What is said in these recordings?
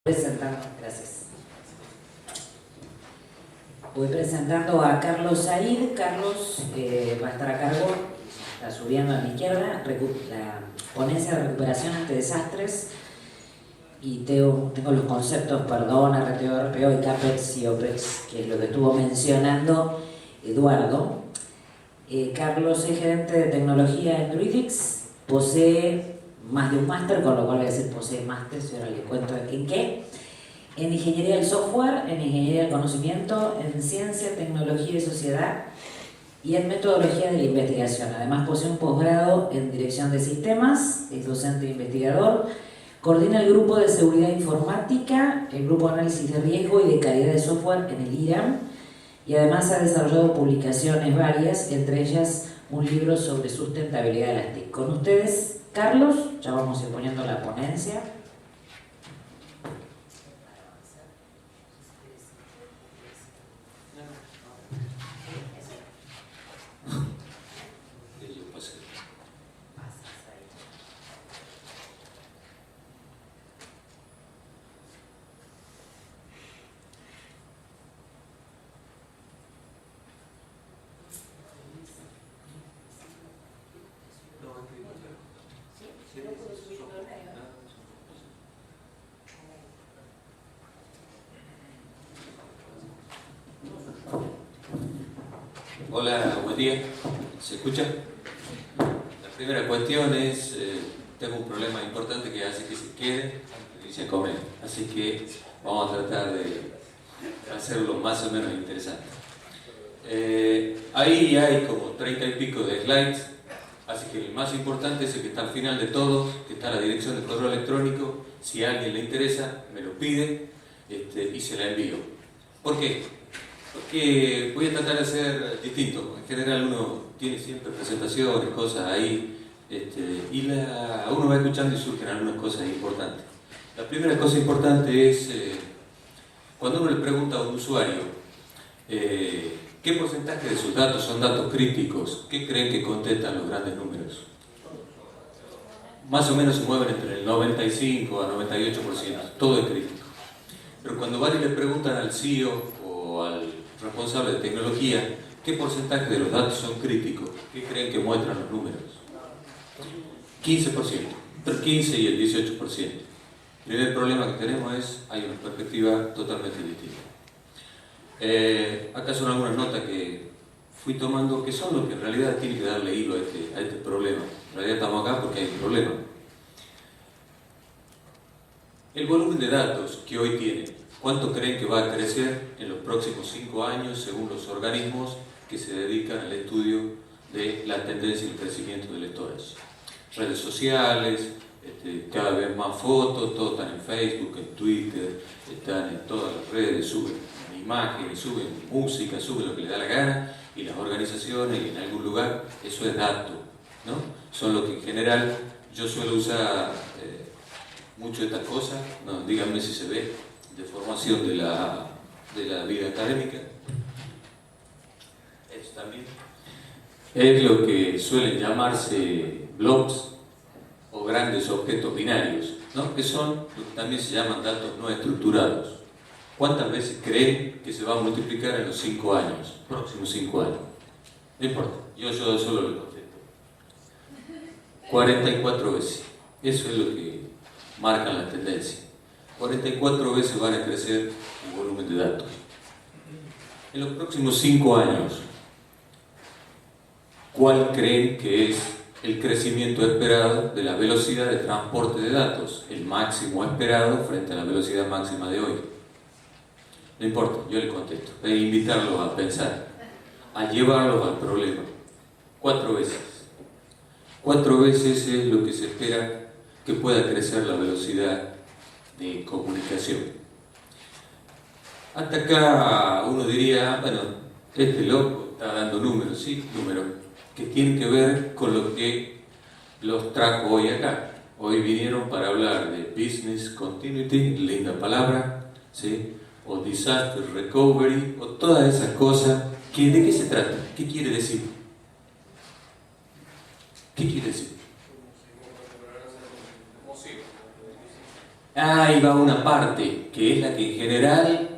Gracias. Voy presentando a Carlos Said. Carlos va a estar a cargo, está subiendo a mi izquierda, la ponencia de recuperación ante desastres. Y tengo los conceptos, perdón, RTO, RPO y CAPEX y OPEX, que es lo que estuvo mencionando Eduardo. Carlos es gerente de tecnología en Druidix, posee más de un máster, con lo cual voy a decir posee máster, y ahora les cuento en qué. En ingeniería del software, en ingeniería del conocimiento, en ciencia, tecnología y sociedad y en metodología de la investigación. Además posee un posgrado en dirección de sistemas, es docente e investigador, coordina el grupo de seguridad informática, el grupo de análisis de riesgo y de calidad de software en el IRAM, y además ha desarrollado publicaciones varias, entre ellas un libro sobre sustentabilidad de las TIC. Con ustedes, Carlos, ya vamos a ir poniendo la ponencia. Hola, buen día. ¿Se escucha? La primera cuestión es, tengo un problema importante que hace que se quede y se come. Así que vamos a tratar de hacerlo más o menos interesante. Ahí hay como 30 y pico de slides, así que el más importante es el que está al final de todos, que está la dirección de correo electrónico. Si a alguien le interesa, me lo pide y se la envío. ¿Por qué? Porque voy a tratar de ser distinto. En general uno tiene siempre presentaciones, cosas ahí, y uno va escuchando y surgen algunas cosas importantes. La primera cosa importante es cuando uno le pregunta a un usuario ¿qué porcentaje de sus datos son datos críticos? ¿Qué creen que contestan los grandes números? Más o menos se mueven entre el 95 a 98%, todo es crítico. Pero cuando van y le preguntan al CEO o al responsable de tecnología, ¿qué porcentaje de los datos son críticos? ¿Qué creen que muestran los números? 15%, entre el 15 y el 18%. El primer problema que tenemos es, hay una perspectiva totalmente distinta. Acá son algunas notas que fui tomando, que son lo que en realidad tiene que darle hilo a este problema. En realidad estamos acá porque hay un problema. El volumen de datos que hoy tiene, ¿cuánto creen que va a crecer en los próximos 5 años según los organismos que se dedican al estudio de la tendencia y el crecimiento del storage? Redes sociales, cada vez más fotos, todos están en Facebook, en Twitter, están en todas las redes, suben imágenes, suben música, suben lo que les da la gana, y las organizaciones y en algún lugar, eso es dato, ¿no? Son lo que en general yo suelo usar mucho de estas cosas, no, díganme si se ve, de formación de la vida académica. Esto también es lo que suelen llamarse blobs o grandes objetos binarios, ¿no? Que son lo que también se llaman datos no estructurados. ¿Cuántas veces creen que se va a multiplicar en los 5 años, próximos 5 años? No importa, yo solo lo contesto. 44 veces. Eso es lo que marcan la tendencia. 44 veces van a crecer el volumen de datos. En los próximos 5 años, ¿cuál creen que es el crecimiento esperado de la velocidad de transporte de datos? El máximo esperado frente a la velocidad máxima de hoy. No importa, yo le contesto. Voy a invitarlos a pensar, a llevarlos al problema. 4 veces. 4 veces es lo que se espera que pueda crecer la velocidad de comunicación. Hasta acá uno diría, bueno, este loco está dando números, ¿sí? Números que tienen que ver con lo que los trajo hoy acá. Hoy vinieron para hablar de Business Continuity, linda palabra, ¿sí? O Disaster Recovery, o todas esas cosas. ¿De qué se trata? ¿Qué quiere decir? ¿Qué quiere decir? ahí va una parte, que es la que en general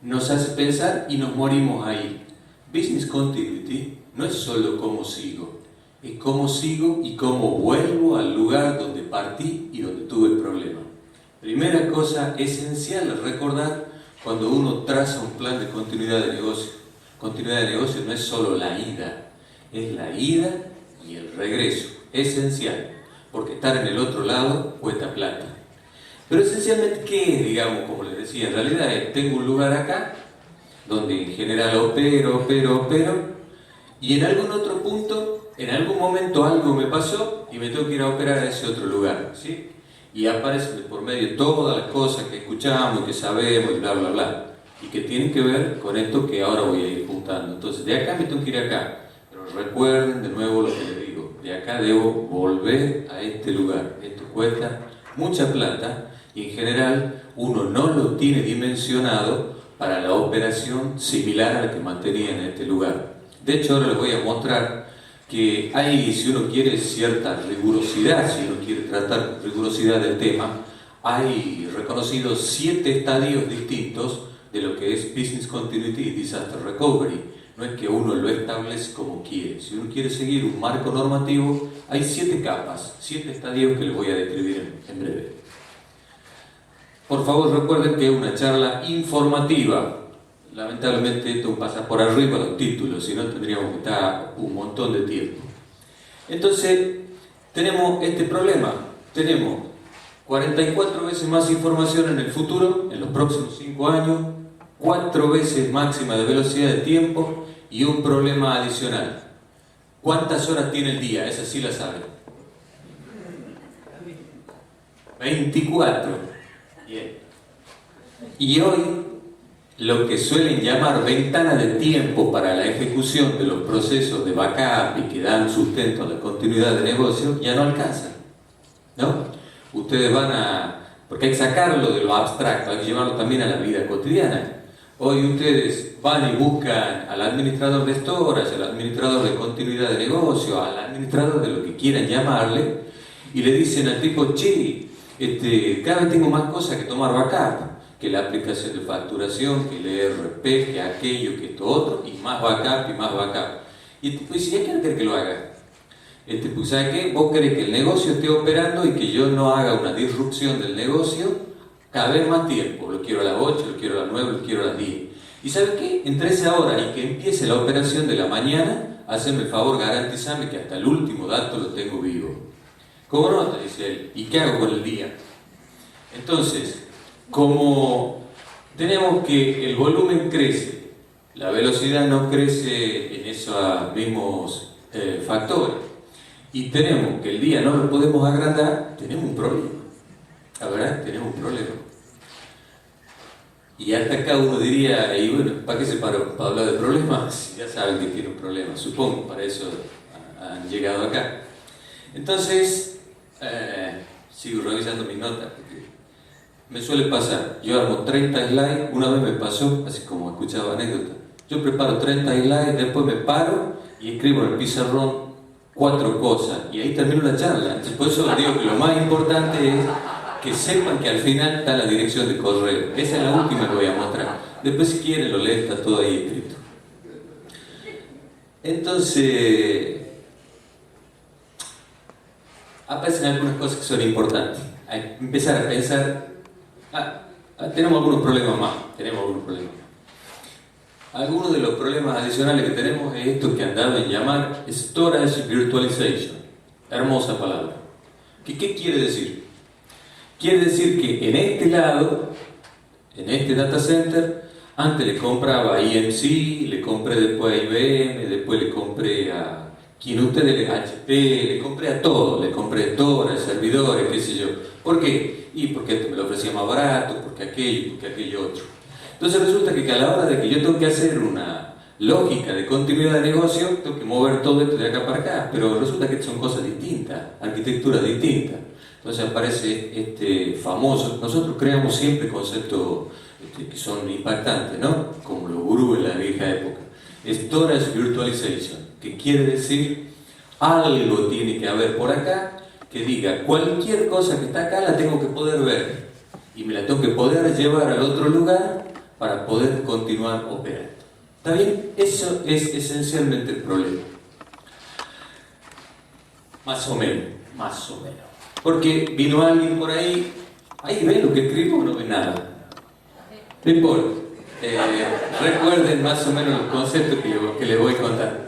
nos hace pensar y nos morimos ahí. Business Continuity no es solo cómo sigo, es cómo sigo y cómo vuelvo al lugar donde partí y donde tuve el problema. Primera cosa esencial es recordar cuando uno traza un plan de continuidad de negocio. Continuidad de negocio no es solo la ida, es la ida y el regreso. Esencial, porque estar en el otro lado cuesta plata. Pero esencialmente, ¿qué es? Digamos, como les decía, en realidad es, tengo un lugar acá, donde en general opero, y en algún otro punto, en algún momento algo me pasó y me tengo que ir a operar a ese otro lugar, ¿sí? Y aparecen por medio todas las cosas que escuchamos, que sabemos, y bla, bla, bla, y que tienen que ver con esto que ahora voy a ir juntando. Entonces, de acá me tengo que ir acá, pero recuerden de nuevo lo que les digo, de acá debo volver a este lugar. Esto cuesta mucha plata y en general uno no lo tiene dimensionado para la operación similar a la que mantenía en este lugar. De hecho, ahora les voy a mostrar que hay, si uno quiere cierta rigurosidad, si uno quiere tratar con rigurosidad del tema, hay reconocidos 7 estadios distintos de lo que es Business Continuity y Disaster Recovery. No es que uno lo establece como quiere. Si uno quiere seguir un marco normativo, hay 7 capas, 7 estadios que les voy a describir en breve. Por favor, recuerden que es una charla informativa. Lamentablemente esto pasa por arriba los títulos, si no tendríamos que estar un montón de tiempo. Entonces, tenemos este problema. Tenemos 44 veces más información en el futuro, en los próximos 5 años, 4 veces máxima de velocidad de tiempo y un problema adicional. ¿Cuántas horas tiene el día? Esa sí la saben. 24. Bien. Y hoy, lo que suelen llamar ventana de tiempo para la ejecución de los procesos de backup y que dan sustento a la continuidad de negocio, ya no alcanzan, ¿no? Ustedes van porque hay que sacarlo de lo abstracto, hay que llevarlo también a la vida cotidiana. Hoy ustedes van y buscan al administrador de storage, al administrador de continuidad de negocio, al administrador de lo que quieran llamarle, y le dicen al tipo, che, cada vez tengo más cosas que tomar backup, que la aplicación de facturación, que el ERP, que aquello, que esto otro, y más backup y más backup. Y el tipo dice, ¿ya quién quiere que lo haga? Pues, ¿sabe qué? Vos querés que el negocio esté operando y que yo no haga una disrupción del negocio cada vez más tiempo. Lo quiero a las 8, lo quiero a las 9, lo quiero a las 10. ¿Y sabe qué? Entre esa hora y que empiece la operación de la mañana, haceme el favor, garantizame que hasta el último dato lo tengo vivo. ¿Cómo no? Te dice él. ¿Y qué hago con el día? Entonces, como tenemos que el volumen crece, la velocidad no crece en esos mismos factores, y tenemos que el día no lo podemos agrandar, tenemos un problema. La verdad, tenemos un problema. Y hasta acá uno diría, y bueno, ¿para qué se paró? ¿Para hablar de problemas? Ya saben que tiene un problema, supongo, para eso han llegado acá. Entonces, sigo revisando mis notas, porque me suele pasar, yo armo 30 slides, una vez me pasó, así como escuchaba anécdota, yo preparo 30 slides, después me paro y escribo en el pizarrón 4 cosas, y ahí termino la charla. Entonces, por eso digo que lo más importante es que sepan que al final está la dirección de correo. Esa es la última que voy a mostrar. Después, si quieren, lo leen, está todo ahí escrito. Entonces, aparecen algunas cosas que son importantes. Hay que empezar a pensar, tenemos algunos problemas más, Algunos de los problemas adicionales que tenemos es esto que han dado en llamar Storage Virtualization. Hermosa palabra. ¿Qué quiere decir? Quiere decir que en este lado, en este data center, antes le compraba a EMC, le compré después a IBM, después le compré a quien ustedes, HP, le compré a todo, le compré storage, servidores, qué sé yo. ¿Por qué? Y porque esto me lo ofrecía más barato, porque aquello otro. Entonces resulta que a la hora de que yo tengo que hacer una lógica de continuidad de negocio, tengo que mover todo esto de acá para acá, pero resulta que son cosas distintas, arquitecturas distintas. Entonces aparece este famoso, nosotros creamos siempre conceptos que son impactantes, ¿no? Como los gurús en la vieja época. Storage Virtualization, que quiere decir algo tiene que haber por acá que diga cualquier cosa que está acá la tengo que poder ver y me la tengo que poder llevar al otro lugar para poder continuar operando. ¿Está bien? Eso es esencialmente el problema. Más o menos. Porque vino alguien por ahí ve lo que escribo o no ve nada. No importa. Recuerden más o menos los conceptos que les voy a contar.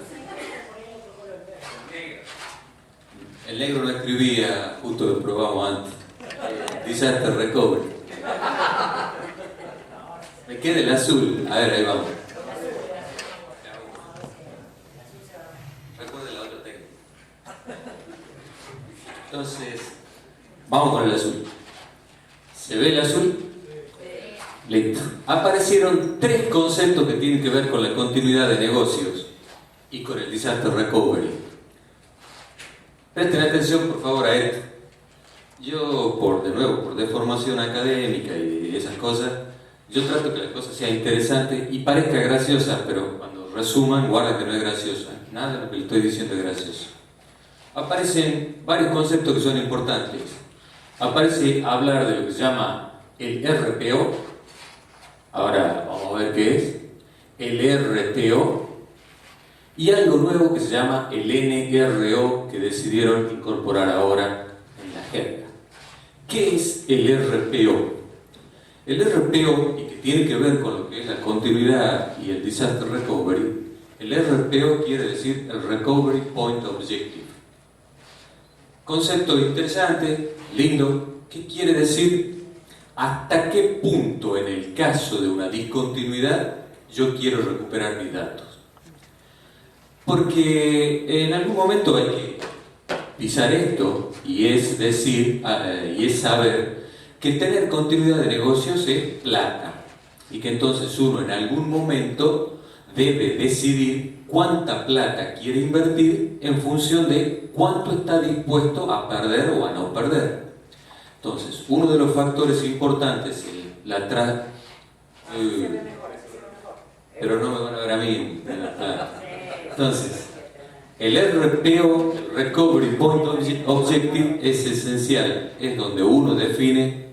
El negro no escribía, justo lo probamos antes. Disaster Recovery. Me queda el azul. A ver, ahí vamos. Recuerden la otra técnica. Entonces, vamos con el azul. ¿Se ve el azul? Listo. Aparecieron 3 conceptos que tienen que ver con la continuidad de negocios y con el disaster recovery. Presten atención por favor a esto. Yo, por deformación académica y esas cosas, yo trato que la cosa sea interesante y parezca graciosa, pero cuando resuman, guarda que no es graciosa. Nada de lo que le estoy diciendo es gracioso. Aparecen varios conceptos que son importantes. Aparece hablar de lo que se llama el RPO. Ahora vamos a ver qué es. El RTO. Y algo nuevo que se llama el NRO, que decidieron incorporar ahora en la jerga. ¿Qué es el RPO? El RPO, y que tiene que ver con lo que es la continuidad y el disaster recovery, el RPO quiere decir el Recovery Point Objective. Concepto interesante, lindo. ¿Qué quiere decir? ¿Hasta qué punto en el caso de una discontinuidad yo quiero recuperar mis datos? Porque en algún momento hay que pisar esto y es decir, y es saber que tener continuidad de negocios es plata y que entonces uno en algún momento debe decidir cuánta plata quiere invertir en función de cuánto está dispuesto a perder o a no perder. Entonces, uno de los factores importantes en la pero no me van a ver a mí en la plata. Entonces, el RPO, el Recovery Point Objective, es esencial. Es donde uno define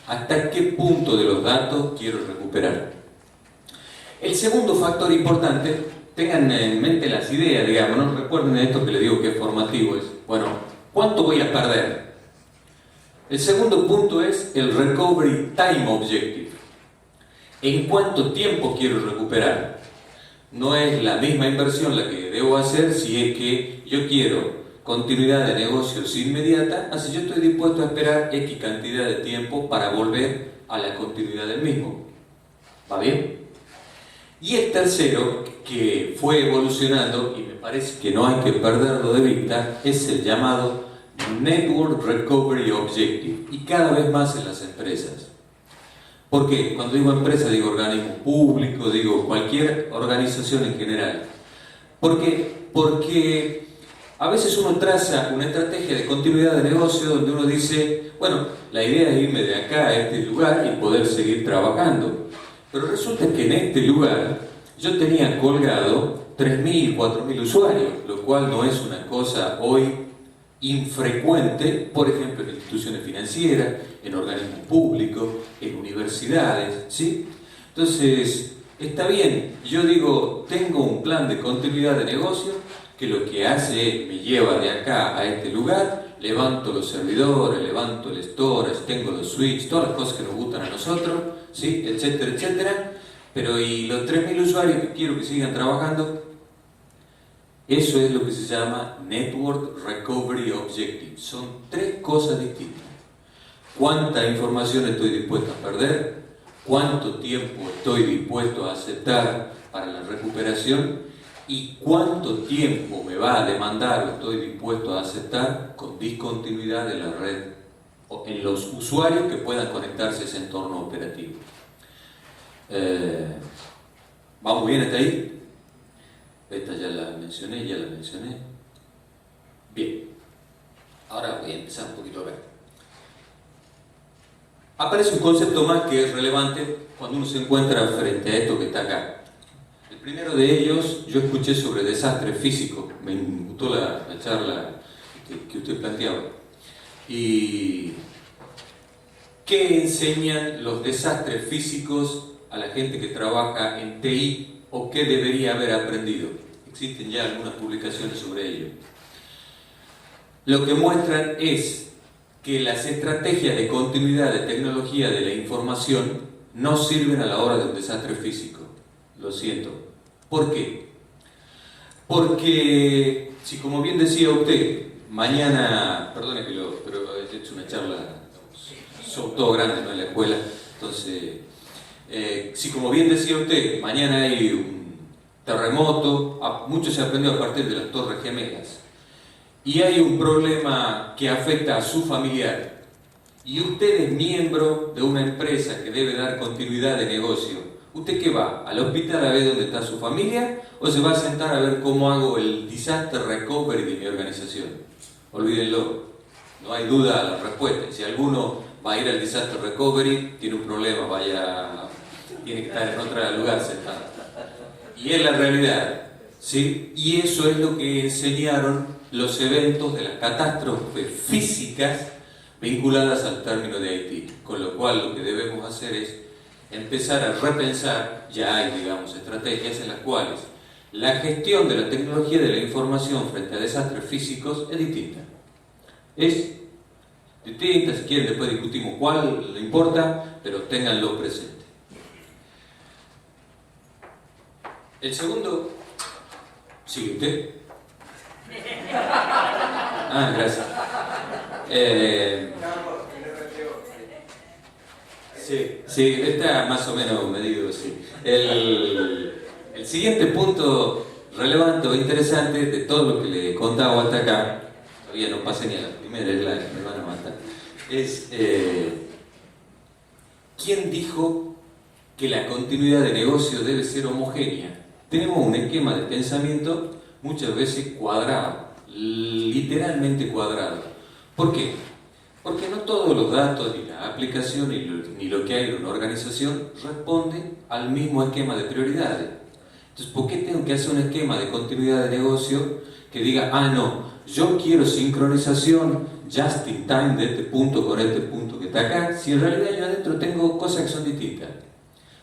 hasta qué punto de los datos quiero recuperar. El segundo factor importante, tengan en mente las ideas, digamos, ¿no? Recuerden esto que les digo que es formativo, es, bueno, ¿cuánto voy a perder? El segundo punto es el Recovery Time Objective. ¿En cuánto tiempo quiero recuperar? No es la misma inversión la que debo hacer si es que yo quiero continuidad de negocios inmediata, así yo estoy dispuesto a esperar X cantidad de tiempo para volver a la continuidad del mismo. ¿Va bien? Y el tercero, que fue evolucionando, y me parece que no hay que perderlo de vista, es el llamado Network Recovery Objective, y cada vez más en las empresas. ¿Por qué? Cuando digo empresa, digo organismo público, digo cualquier organización en general. ¿Por qué? Porque a veces uno traza una estrategia de continuidad de negocio donde uno dice, bueno, la idea es irme de acá a este lugar y poder seguir trabajando. Pero resulta que en este lugar yo tenía colgado 3.000, 4.000 usuarios, lo cual no es una cosa hoy infrecuente, por ejemplo, en instituciones financieras, en organismos públicos, en universidades, ¿sí? Entonces, está bien, yo digo, tengo un plan de continuidad de negocio que lo que hace es, me lleva de acá a este lugar, levanto los servidores, levanto el storage, tengo los switches, todas las cosas que nos gustan a nosotros, ¿sí? Etcétera, etcétera. Pero ¿y los 3.000 usuarios que quiero que sigan trabajando? Eso es lo que se llama Network Recovery Objective. Son 3 cosas distintas. ¿Cuánta información estoy dispuesto a perder? ¿Cuánto tiempo estoy dispuesto a aceptar para la recuperación? ¿Y cuánto tiempo me va a demandar o estoy dispuesto a aceptar con discontinuidad de la red o en los usuarios que puedan conectarse a ese entorno operativo? ¿Vamos bien hasta ahí? Esta ya la mencioné. Bien. Ahora voy a empezar un poquito a ver. Aparece un concepto más que es relevante cuando uno se encuentra frente a esto que está acá. El primero de ellos, yo escuché sobre desastre físico. Me gustó la charla que usted planteaba. ¿Y qué enseñan los desastres físicos a la gente que trabaja en TI o qué debería haber aprendido? Existen ya algunas publicaciones sobre ello. Lo que muestran es que las estrategias de continuidad de tecnología de la información no sirven a la hora de un desastre físico. Lo siento. ¿Por qué? Porque, si como bien decía usted, mañana, perdone pero he hecho una charla, son todos grandes, ¿no?, en la escuela, entonces, si como bien decía usted, mañana hay un terremoto, mucho se aprendió a partir de las Torres Gemelas, y hay un problema que afecta a su familiar, y usted es miembro de una empresa que debe dar continuidad de negocio, ¿usted qué va? ¿Al hospital a ver dónde está su familia? ¿O se va a sentar a ver cómo hago el disaster recovery de mi organización? Olvídenlo, no hay duda a la respuesta. Si alguno va a ir al disaster recovery, tiene un problema, tiene que estar en otro lugar sentado. Y es la realidad, ¿sí? Y eso es lo que enseñaron los eventos de las catástrofes físicas vinculadas al término de Haití. Con lo cual lo que debemos hacer es empezar a repensar, ya hay, digamos, estrategias en las cuales la gestión de la tecnología de la información frente a desastres físicos es distinta. Es distinta, si quieren después discutimos cuál, no importa, pero ténganlo presente. El segundo, ¿sigue usted? Ah, gracias. Sí, está más o menos medido, sí. El siguiente punto relevante o interesante de todo lo que le he contado hasta acá, todavía no pasé ni a la primera, es la que me van a matar, es ¿quién dijo que la continuidad de negocio debe ser homogénea? Tenemos un esquema de pensamiento muchas veces cuadrado, literalmente cuadrado. ¿Por qué? Porque no todos los datos, ni la aplicación, ni lo que hay en una organización responden al mismo esquema de prioridades. Entonces, ¿por qué tengo que hacer un esquema de continuidad de negocio que diga, no, yo quiero sincronización just in time de este punto con este punto que está acá, si en realidad yo adentro tengo cosas que son distintas?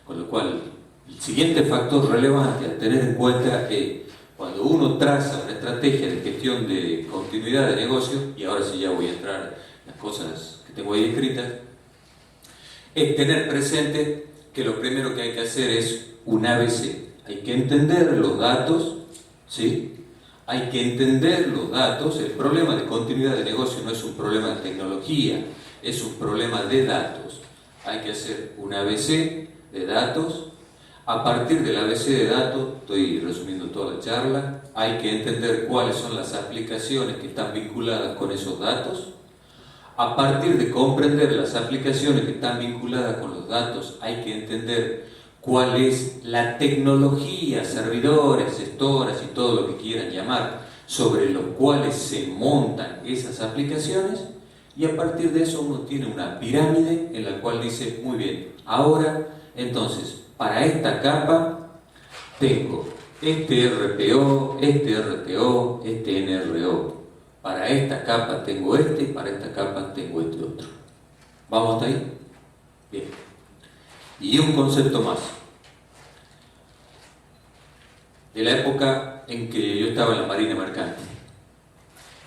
Con lo cual, el siguiente factor relevante a tener en cuenta es cuando uno traza una estrategia de gestión de continuidad de negocio, y ahora sí ya voy a entrar en las cosas que tengo ahí escritas, es tener presente que lo primero que hay que hacer es un ABC. Hay que entender los datos, ¿sí? Hay que entender los datos. El problema de continuidad de negocio no es un problema de tecnología, es un problema de datos. Hay que hacer un ABC de datos. A partir del ABC de datos, estoy resumiendo toda la charla, hay que entender cuáles son las aplicaciones que están vinculadas con esos datos. A partir de comprender las aplicaciones que están vinculadas con los datos, hay que entender cuál es la tecnología, servidores, gestoras y todo lo que quieran llamar, sobre los cuales se montan esas aplicaciones, y a partir de eso uno tiene una pirámide en la cual dice, muy bien, ahora, entonces, para esta capa tengo este RPO, este RTO, este NRO. Para esta capa tengo este, para esta capa tengo este otro. ¿Vamos hasta ahí? Bien. Y un concepto más. De la época en que yo estaba en la Marina Mercante.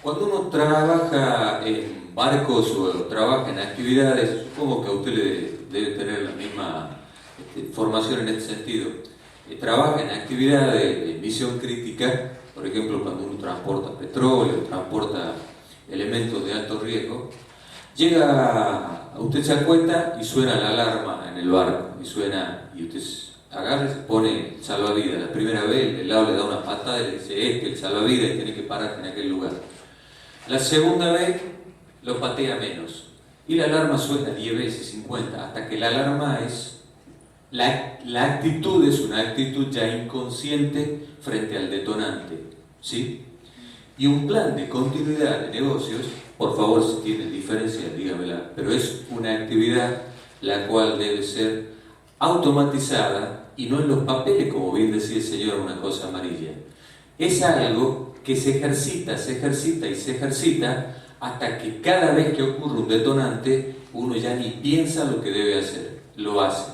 Cuando uno trabaja en barcos o trabaja en actividades, supongo que a usted le debe tener la misma formación en este sentido, trabaja en actividades de misión crítica, por ejemplo, cuando uno transporta petróleo, transporta elementos de alto riesgo, usted se acuesta y suena la alarma en el barco, y usted agarra y se pone el salvavidas. La primera vez el lado le da una patada y le dice, el salvavidas, y tiene que pararte en aquel lugar. La segunda vez lo patea menos, y la alarma suena 10 veces, 50, hasta que la alarma es... La actitud es una actitud ya inconsciente frente al detonante, ¿sí? Y un plan de continuidad de negocios, por favor, si tienen diferencias, dígamela, pero es una actividad la cual debe ser automatizada y no en los papeles, como bien decía el señor, una cosa amarilla. Es algo que se ejercita y se ejercita hasta que cada vez que ocurre un detonante, uno ya ni piensa lo que debe hacer, lo hace.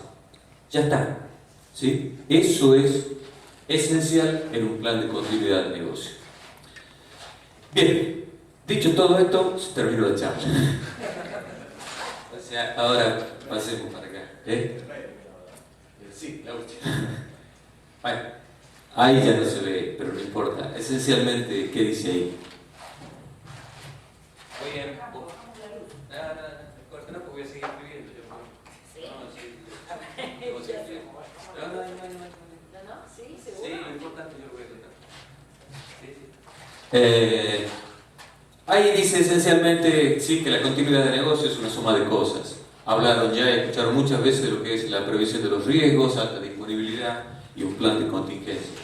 Ya está. ¿Sí? Eso es esencial en un plan de continuidad de negocio. Bien, dicho todo esto, se terminó la charla. O sea, ahora pasemos para acá. Sí, la última. Bueno, ahí ya no se ve, pero no importa. Esencialmente, ¿qué dice ahí? Oye, no, porque voy a seguir escribiendo. Sí, lo importante yo lo voy a contar. Ahí dice esencialmente, sí, que la continuidad de negocio es una suma de cosas. Hablaron ya y escucharon muchas veces de lo que es la previsión de los riesgos, alta disponibilidad y un plan de contingencia,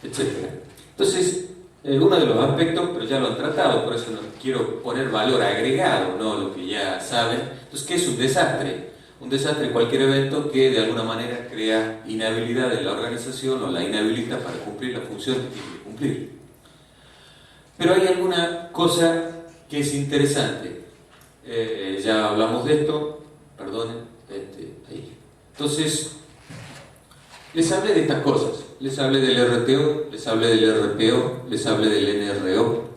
etc. Entonces, uno de los aspectos, pero ya lo han tratado, por eso no quiero poner valor agregado, no lo que ya saben. Entonces, ¿qué es un desastre? Un desastre es cualquier evento que de alguna manera crea inhabilidad en la organización o la inhabilita para cumplir la función que tiene que cumplir. Pero hay alguna cosa que es interesante. Ya hablamos de esto, perdonen, ahí. Entonces, les hablé de estas cosas. Les hablé del RTO, les hablé del RPO, les hablé del NRO.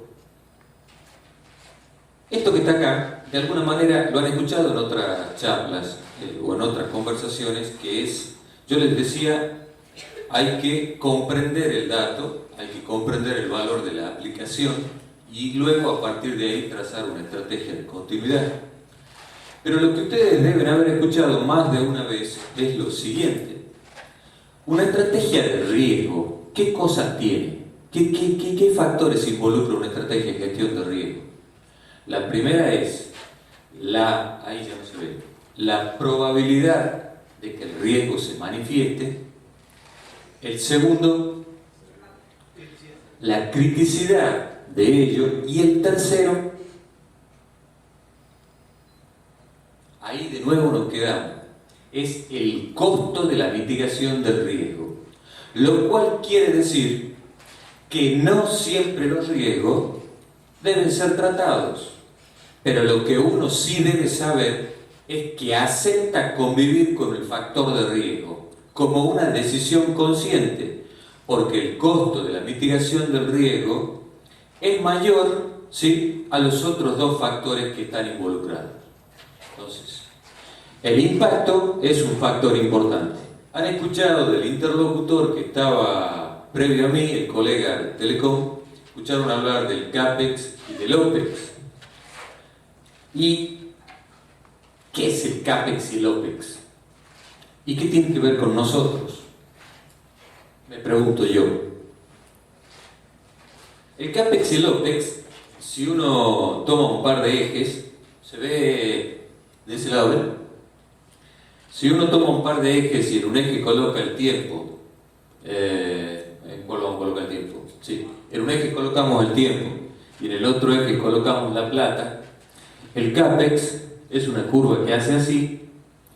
Esto que está acá, de alguna manera lo han escuchado en otras charlas o en otras conversaciones, que es, yo les decía, hay que comprender el dato, hay que comprender el valor de la aplicación y luego a partir de ahí trazar una estrategia de continuidad. Pero lo que ustedes deben haber escuchado más de una vez es lo siguiente. Una estrategia de riesgo, ¿qué cosas tiene? ¿Qué factores involucra una estrategia de gestión de riesgo? La primera es ahí ya no se ve, la probabilidad de que el riesgo se manifieste. El segundo, la criticidad de ello. Y el tercero, ahí de nuevo nos quedamos, es el costo de la mitigación del riesgo. Lo cual quiere decir que no siempre los riesgos deben ser tratados, pero lo que uno sí debe saber es que acepta convivir con el factor de riesgo como una decisión consciente, porque el costo de la mitigación del riesgo es mayor, ¿sí?, a los otros dos factores que están involucrados. Entonces, el impacto es un factor importante. Han escuchado del interlocutor que estaba previo a mí, el colega de Telecom, escucharon hablar del CAPEX y del OPEX. ¿Y qué es el CAPEX y el OPEX? ¿Y qué tiene que ver con nosotros? Me pregunto yo. El CAPEX y el OPEX, si uno toma un par de ejes, se ve de ese lado, ¿ven? Si uno toma un par de ejes y en un eje coloca el tiempo, ¿en cuál vamos a colocar el tiempo? Sí, en un eje colocamos el tiempo y en el otro eje colocamos la plata. El CAPEX es una curva que hace así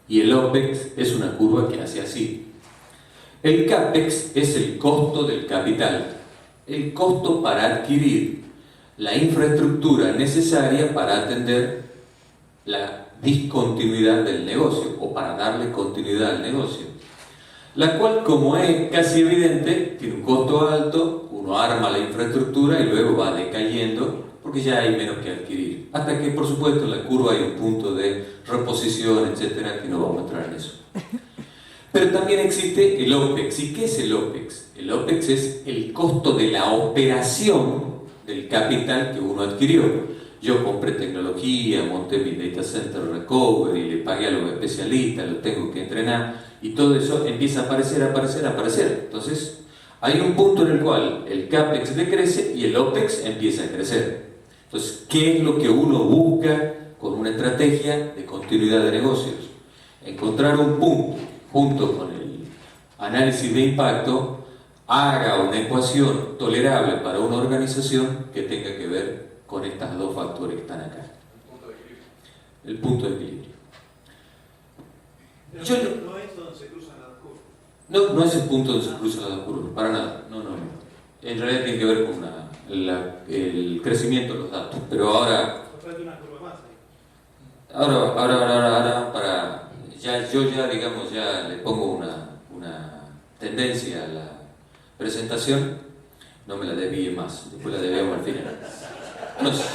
y el OPEX es una curva que hace así. El CAPEX es el costo del capital, el costo para adquirir la infraestructura necesaria para atender la discontinuidad del negocio o para darle continuidad al negocio, la cual, como es casi evidente, tiene un costo alto. Uno arma la infraestructura y luego va decayendo porque ya hay menos que adquirir, hasta que por supuesto en la curva hay un punto de reposición, etcétera, que no vamos a entrar en eso. Pero también existe el OPEX. ¿Y qué es el OPEX? El OPEX es el costo de la operación del capital que uno adquirió. Yo compré tecnología, monté mi data center recovery, le pagué a los especialistas, los tengo que entrenar y todo eso empieza a aparecer. Entonces, hay un punto en el cual el CAPEX decrece y el OPEX empieza a crecer. Entonces, ¿qué es lo que uno busca con una estrategia de continuidad de negocios? Encontrar un punto, junto con el análisis de impacto, haga una ecuación tolerable para una organización que tenga que ver con estos dos factores que están acá. El punto de equilibrio. No es donde se cruzan las curvas. No es el punto donde se cruzan las dos curvas, para nada. No. En realidad tiene que ver con el crecimiento de los datos. Pero ahora... Pero falta una curva más ahí. Ahora, yo ya, digamos, ya le pongo una tendencia a la presentación, no me la desvíe más, después la desviamos al final. Entonces,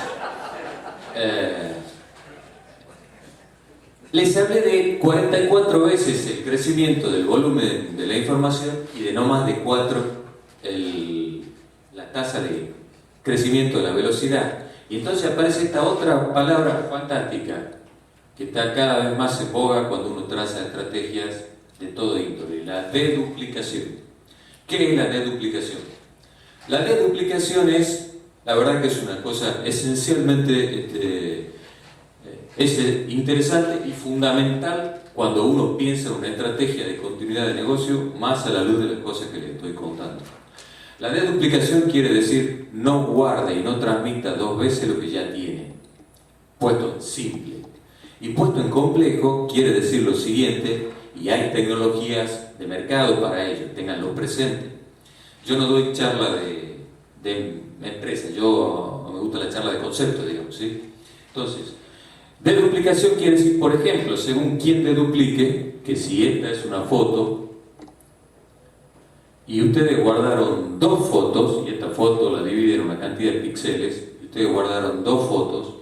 les hablé de 44 veces el crecimiento del volumen de la información y de no más de 4 la tasa de crecimiento de la velocidad. Y entonces aparece esta otra palabra fantástica que está cada vez más en boga cuando uno traza estrategias de todo índole, la deduplicación. ¿Qué es la deduplicación? La deduplicación es, la verdad que es una cosa esencialmente es interesante y fundamental cuando uno piensa en una estrategia de continuidad de negocio, más a la luz de las cosas que le estoy contando. La deduplicación quiere decir no guarde y no transmita 2 veces lo que ya tiene, puesto en simple. Y puesto en complejo quiere decir lo siguiente, y hay tecnologías de mercado para ello, tenganlo presente. Yo no doy charla de empresa, me gusta la charla de concepto, digamos, ¿sí? Entonces, deduplicación quiere decir, por ejemplo, según quién deduplique, que si esta es una foto, y ustedes guardaron 2 fotos, y esta foto la dividen en una cantidad de píxeles, y ustedes guardaron 2 fotos,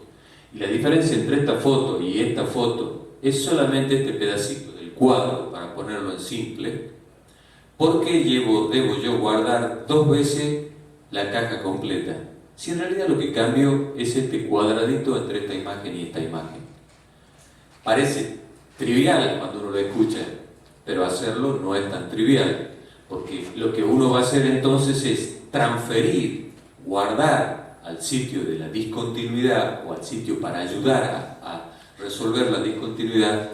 y la diferencia entre esta foto y esta foto es solamente este pedacito del cuadro, para ponerlo en simple. ¿Por qué debo yo guardar 2 veces la caja completa? Si en realidad lo que cambio es este cuadradito entre esta imagen y esta imagen. Parece trivial cuando uno lo escucha, pero hacerlo no es tan trivial, porque lo que uno va a hacer entonces es transferir, guardar al sitio de la discontinuidad o al sitio para ayudar a resolver la discontinuidad,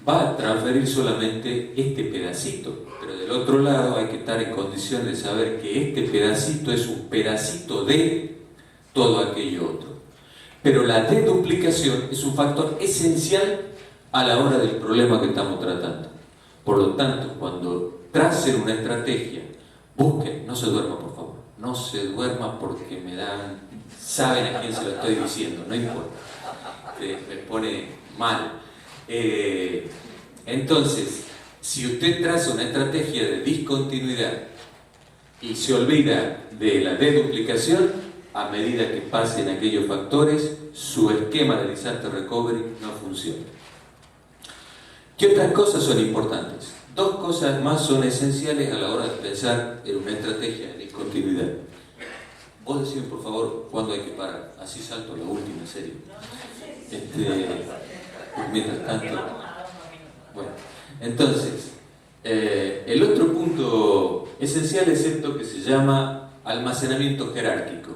va a transferir solamente este pedacito, pero del otro lado hay que estar en condiciones de saber que este pedacito es un pedacito de todo aquello otro. Pero la deduplicación es un factor esencial a la hora del problema que estamos tratando. Por lo tanto, cuando tracen una estrategia, busquen, no se duerma por favor, no se duerma porque saben a quién se lo estoy diciendo, no importa, me pone mal. Entonces, si usted traza una estrategia de discontinuidad y se olvida de la deduplicación, a medida que pasen aquellos factores, su esquema de disaster recovery no funciona. ¿Qué otras cosas son importantes? 2 cosas más son esenciales a la hora de pensar en una estrategia de discontinuidad. Vos decime por favor cuándo hay que parar, así salto la última serie. Mientras tanto, bueno, entonces, el otro punto esencial es esto que se llama almacenamiento jerárquico.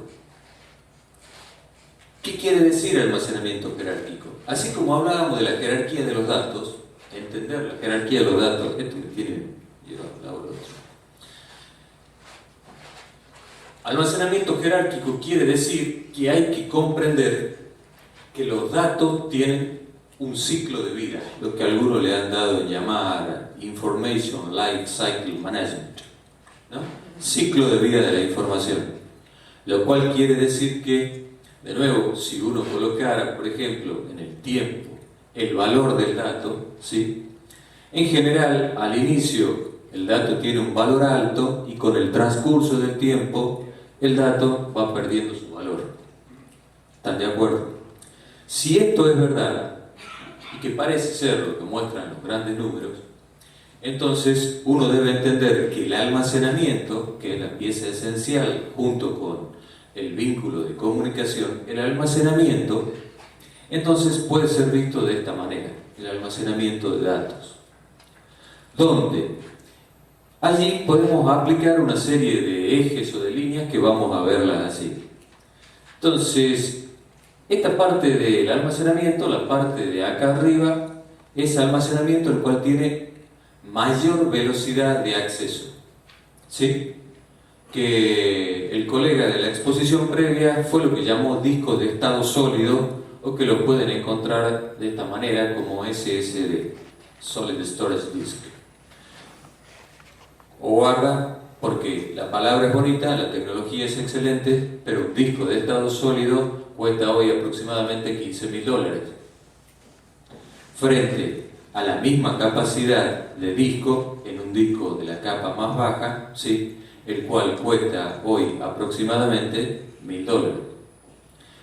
¿Qué quiere decir almacenamiento jerárquico? Así como hablábamos de la jerarquía de los datos, entender la jerarquía de los datos, esto me tiene llevado a la otro. Almacenamiento jerárquico quiere decir que hay que comprender que los datos tienen un ciclo de vida, lo que algunos le han dado en llamar Information Life Cycle Management, ¿no? Ciclo de vida de la información, lo cual quiere decir que, de nuevo, si uno colocara, por ejemplo, en el tiempo el valor del dato, ¿sí? En general, al inicio el dato tiene un valor alto y con el transcurso del tiempo el dato va perdiendo su valor. ¿Están de acuerdo? Si esto es verdad, y que parece ser lo que muestran los grandes números, entonces uno debe entender que el almacenamiento, que es la pieza esencial junto con el vínculo de comunicación, el almacenamiento, entonces puede ser visto de esta manera, el almacenamiento de datos, donde allí podemos aplicar una serie de ejes o de líneas que vamos a verlas así. Entonces, esta parte del almacenamiento, la parte de acá arriba, es almacenamiento el cual tiene mayor velocidad de acceso, ¿sí? Que el colega de la exposición previa fue lo que llamó discos de estado sólido, o que lo pueden encontrar de esta manera como SSD, Solid Storage Disk. O guarda, porque la palabra es bonita, la tecnología es excelente, pero un disco de estado sólido cuesta hoy aproximadamente $15.000, frente a la misma capacidad de disco en un disco de la capa más baja, ¿sí?, el cual cuesta hoy aproximadamente $1.000.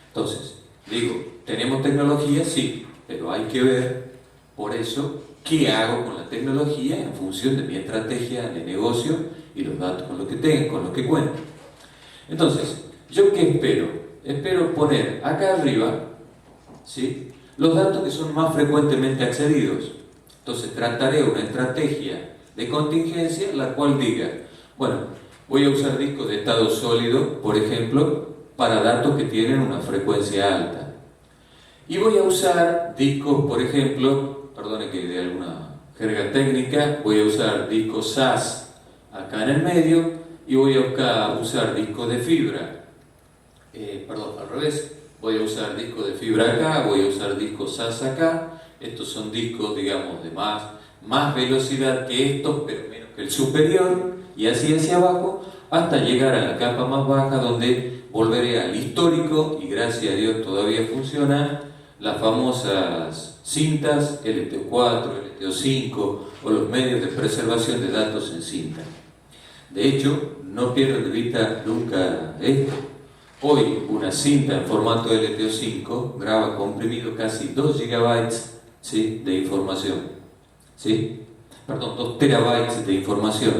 Entonces, digo, ¿tenemos tecnología? Sí, pero hay que ver, por eso, qué hago con la tecnología en función de mi estrategia de negocio y los datos con los que tengo, con los que cuento. Entonces, ¿yo qué espero? Espero poner acá arriba, ¿sí?, los datos que son más frecuentemente accedidos. Entonces, trataré una estrategia de contingencia la cual diga, bueno, voy a usar discos de estado sólido, por ejemplo, para datos que tienen una frecuencia alta. Y voy a usar discos, por ejemplo, perdone que de alguna jerga técnica, voy a usar discos SAS acá en el medio y voy a usar discos de fibra. Al revés, voy a usar discos de fibra acá, voy a usar discos SAS acá. Estos son discos, digamos, de más velocidad que estos, pero menos que el superior, y así hacia abajo, hasta llegar a la capa más baja, donde volveré al histórico, y gracias a Dios todavía funciona, las famosas cintas LTO4, LTO5, o los medios de preservación de datos en cinta. De hecho, no pierdan de vista nunca esto. Hoy una cinta en formato LTO5 graba comprimido casi 2 GB, ¿sí?, de información, ¿sí? Perdón, 2 terabytes de información.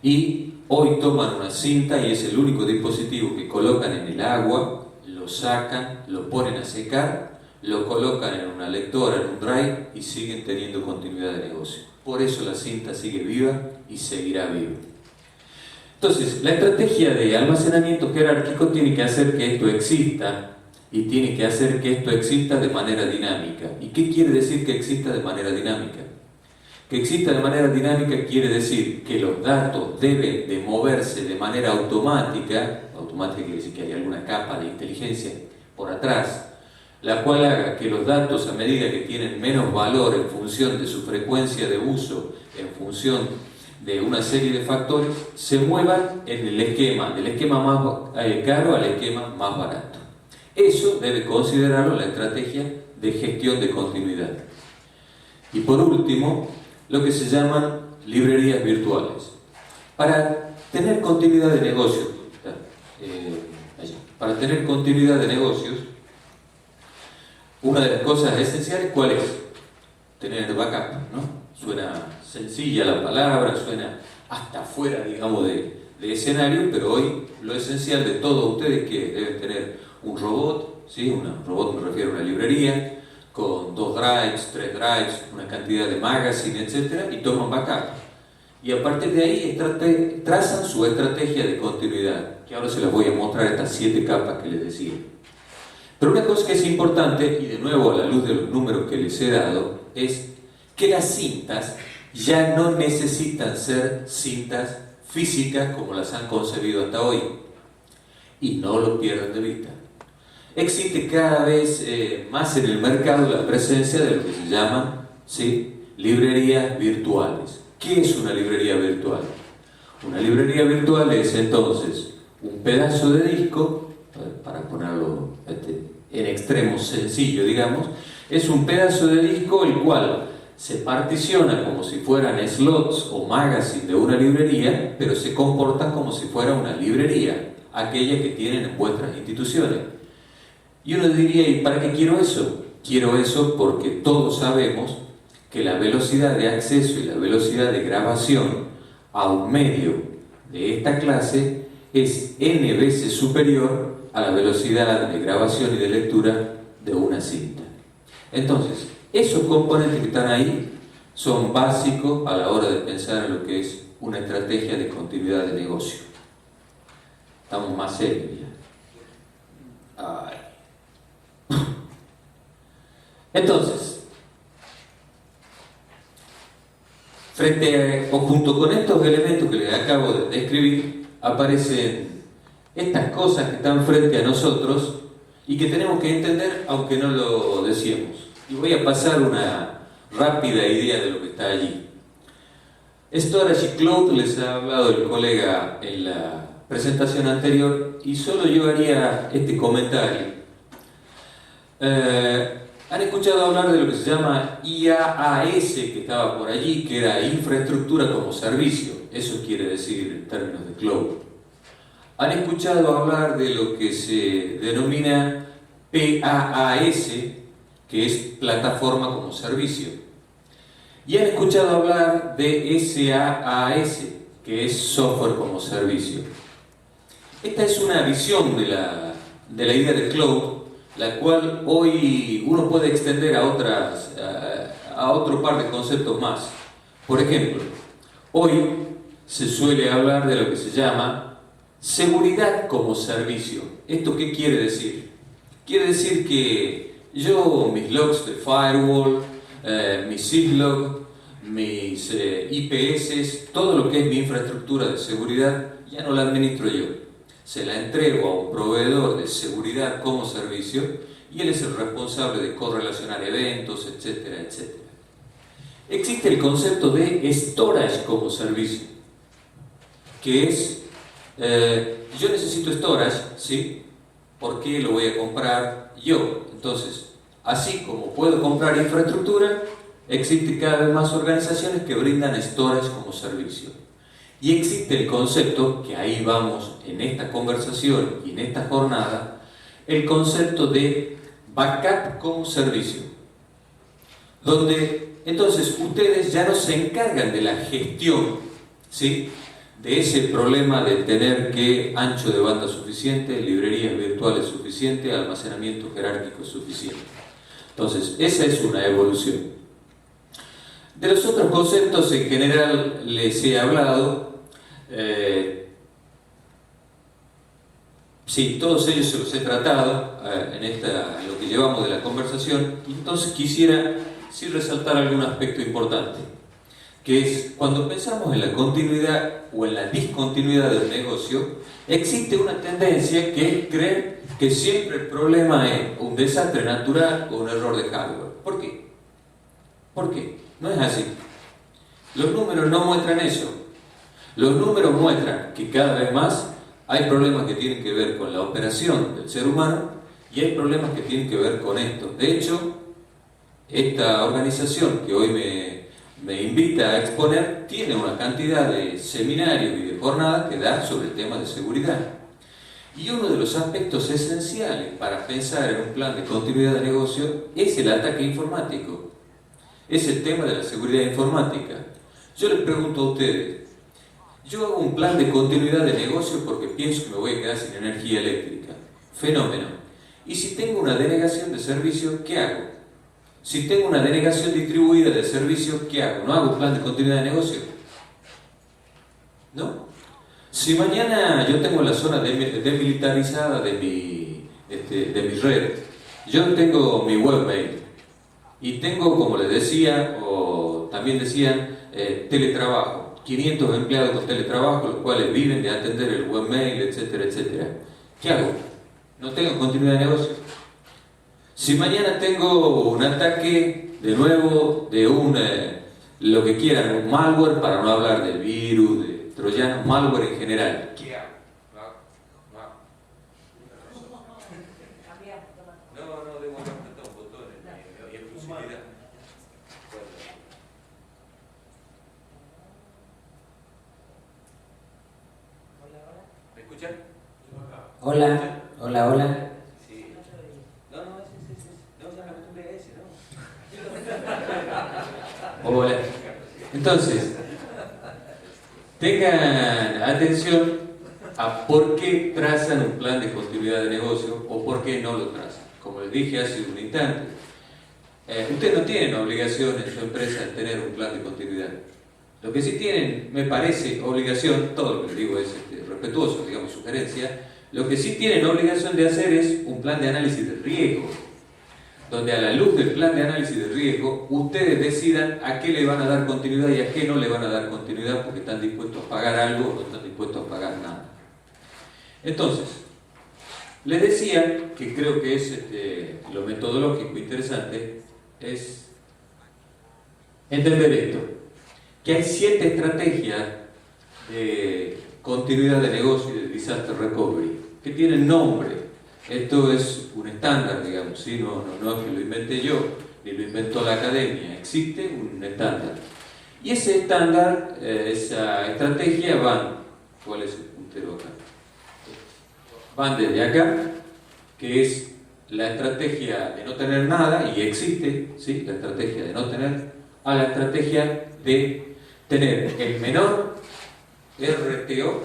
Y hoy toman una cinta y es el único dispositivo que colocan en el agua, lo sacan, lo ponen a secar, lo colocan en una lectora, en un drive, y siguen teniendo continuidad de negocio. Por eso la cinta sigue viva y seguirá viva. Entonces, la estrategia de almacenamiento jerárquico tiene que hacer que esto exista, y tiene que hacer que esto exista de manera dinámica. ¿Y qué quiere decir que exista de manera dinámica? Que exista de manera dinámica quiere decir que los datos deben de moverse de manera automática. Automática quiere decir que hay alguna capa de inteligencia por atrás, la cual haga que los datos, a medida que tienen menos valor en función de su frecuencia de uso, en función de una serie de factores, se muevan en el esquema, del esquema más caro al esquema más barato. Eso debe considerarlo la estrategia de gestión de continuidad. Y por último, lo que se llaman librerías virtuales. Para tener continuidad de negocios, una de las cosas esenciales, ¿cuál es? Tener backup, ¿no? Suena sencilla la palabra, suena hasta fuera, digamos, de escenario, pero hoy lo esencial de todos ustedes es que deben tener un robot, ¿sí? Un robot, me refiero a una librería, con 2 drives, 3 drives, una cantidad de magazine, etc., y toman backup. Y a partir de ahí trazan su estrategia de continuidad, que ahora se las voy a mostrar, estas 7 capas que les decía. Pero una cosa que es importante, y de nuevo a la luz de los números que les he dado, es que las cintas ya no necesitan ser cintas físicas como las han concebido hasta hoy. Y no lo pierdan de vista. Existe cada vez más en el mercado la presencia de lo que se llaman, ¿sí?, librerías virtuales. ¿Qué es una librería virtual? Una librería virtual es entonces un pedazo de disco, para ponerlo en extremo sencillo, digamos, es un pedazo de disco el cual se particiona como si fueran slots o magazine de una librería, pero se comportan como si fuera una librería, aquella que tienen en vuestras instituciones. Y uno diría, ¿y para qué quiero eso? Quiero eso porque todos sabemos que la velocidad de acceso y la velocidad de grabación a un medio de esta clase es n veces superior a la velocidad de grabación y de lectura de una cinta. Entonces, esos componentes que están ahí son básicos a la hora de pensar en lo que es una estrategia de continuidad de negocio. Estamos más serios ya. Ay. Entonces, o junto con estos elementos que les acabo de describir, aparecen estas cosas que están frente a nosotros y que tenemos que entender aunque no lo deseemos. Y voy a pasar una rápida idea de lo que está allí. Storage y Cloud les ha hablado el colega en la presentación anterior, y solo yo haría este comentario. Han escuchado hablar de lo que se llama IaaS, que estaba por allí, que era infraestructura como servicio. Eso quiere decir en términos de cloud. Han escuchado hablar de lo que se denomina PaaS, que es plataforma como servicio. Y han escuchado hablar de SaaS, que es software como servicio. Esta es una visión de la idea de cloud, la cual hoy uno puede extender a otro par de conceptos más. Por ejemplo, hoy se suele hablar de lo que se llama seguridad como servicio. ¿Esto qué quiere decir? Quiere decir que yo, mis logs de firewall, mis syslog, mis IPS, todo lo que es mi infraestructura de seguridad, ya no la administro yo. Se la entrego a un proveedor de seguridad como servicio y él es el responsable de correlacionar eventos, etcétera, etcétera. Existe el concepto de storage como servicio, que es, yo necesito storage, ¿sí? ¿Por qué lo voy a comprar yo? Entonces, así como puedo comprar infraestructura, existen cada vez más organizaciones que brindan storage como servicio. Y existe el concepto, que ahí vamos en esta conversación y en esta jornada, el concepto de backup como servicio. Donde entonces ustedes ya no se encargan de la gestión, ¿sí?, de ese problema de tener que ancho de banda suficiente, librerías virtuales suficientes, almacenamiento jerárquico suficiente. Entonces, esa es una evolución. De los otros conceptos en general les he hablado. Sí, todos ellos se los he tratado en lo que llevamos de la conversación, y entonces quisiera sí resaltar algún aspecto importante, que es cuando pensamos en la continuidad o en la discontinuidad del negocio, existe una tendencia que es creer que siempre el problema es un desastre natural o un error de hardware. ¿Por qué? ¿Por qué? No es así. Los números no muestran eso. Los números muestran que cada vez más hay problemas que tienen que ver con la operación del ser humano y hay problemas que tienen que ver con esto. De hecho, esta organización que hoy me invita a exponer tiene una cantidad de seminarios y de jornadas que da sobre el tema de seguridad. Y uno de los aspectos esenciales para pensar en un plan de continuidad de negocio es el ataque informático. Es el tema de la seguridad informática. Yo les pregunto a ustedes, yo hago un plan de continuidad de negocio porque pienso que me voy a quedar sin energía eléctrica. Fenómeno. Y si tengo una denegación de servicio, ¿qué hago? Si tengo una denegación distribuida de servicio, ¿qué hago? ¿No hago un plan de continuidad de negocio? ¿No? Si mañana yo tengo la zona desmilitarizada de mi red, yo tengo mi webmail y tengo, como les decía, o también decían, teletrabajo. 500 empleados con teletrabajo, los cuales viven de atender el webmail, etcétera, etcétera. ¿Qué hago? ¿No tengo continuidad de negocio? Si mañana tengo un ataque, de nuevo, de lo que quieran, un malware, para no hablar del virus, de troyanos, malware en general, ¿qué hago? No, debo apretar un botón y exclusividad. ¿Me escuchan? Hola, hola, hola. Sí. No, ya me acostumbré a ese, ¿no? Hola. Entonces, tengan atención a por qué trazan un plan de continuidad de negocio o por qué no lo trazan. Como les dije hace un instante, ustedes no tienen obligación en su empresa de tener un plan de continuidad. Lo que sí tienen, me parece, obligación, todo lo que les digo es respetuoso, digamos, sugerencia, lo que sí tienen obligación de hacer es un plan de análisis de riesgo, donde a la luz del plan de análisis de riesgo, ustedes decidan a qué le van a dar continuidad y a qué no le van a dar continuidad porque están dispuestos a pagar algo o no están dispuestos a pagar nada. Entonces, les decía que creo que es lo metodológico interesante, es entender esto, que hay 7 estrategias de continuidad de negocio y de disaster recovery, que tienen nombre. Esto es un estándar, digamos, ¿sí? No es que lo inventé yo, ni lo inventó la academia, existe un estándar. Y ese estándar, esa estrategia ¿cuál es el puntero acá? Van desde acá, que es la estrategia de no tener nada, y existe, ¿sí? La estrategia de no tener, a la estrategia de tener el menor RPO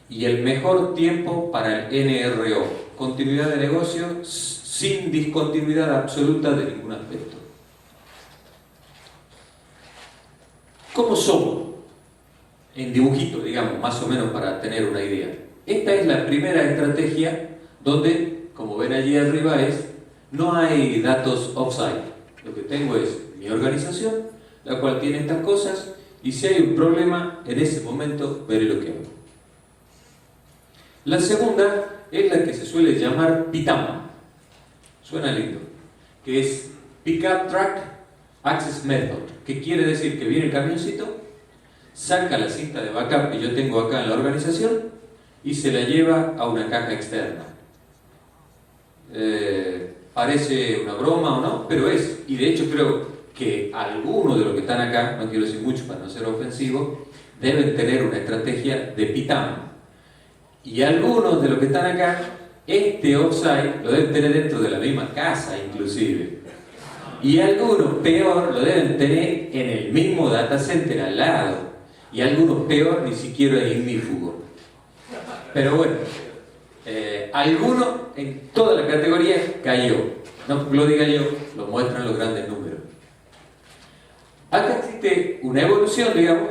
y el mejor tiempo para el NRO. Continuidad de negocio sin discontinuidad absoluta de ningún aspecto. ¿Cómo somos? En dibujito, digamos, más o menos para tener una idea. Esta es la primera estrategia donde, como ven allí arriba, no hay datos offsite. Lo que tengo es mi organización, la cual tiene estas cosas, y si hay un problema, en ese momento veré lo que hago. La segunda es la que se suele llamar PITAM. Suena lindo. Que es Pick Up Track Access Method. Que quiere decir que viene el camioncito, saca la cinta de backup que yo tengo acá en la organización y se la lleva a una caja externa. Parece una broma o no, pero es. Y de hecho creo que algunos de los que están acá, no quiero decir mucho para no ser ofensivo, deben tener una estrategia de PITAM. Y algunos de los que están acá, este offsite lo deben tener dentro de la misma casa inclusive. Y algunos, peor, lo deben tener en el mismo data center al lado. Y algunos, peor, ni siquiera ignífugo. Pero bueno, alguno en toda la categoría cayó. No lo diga yo, lo muestran los grandes números. Acá existe una evolución, digamos,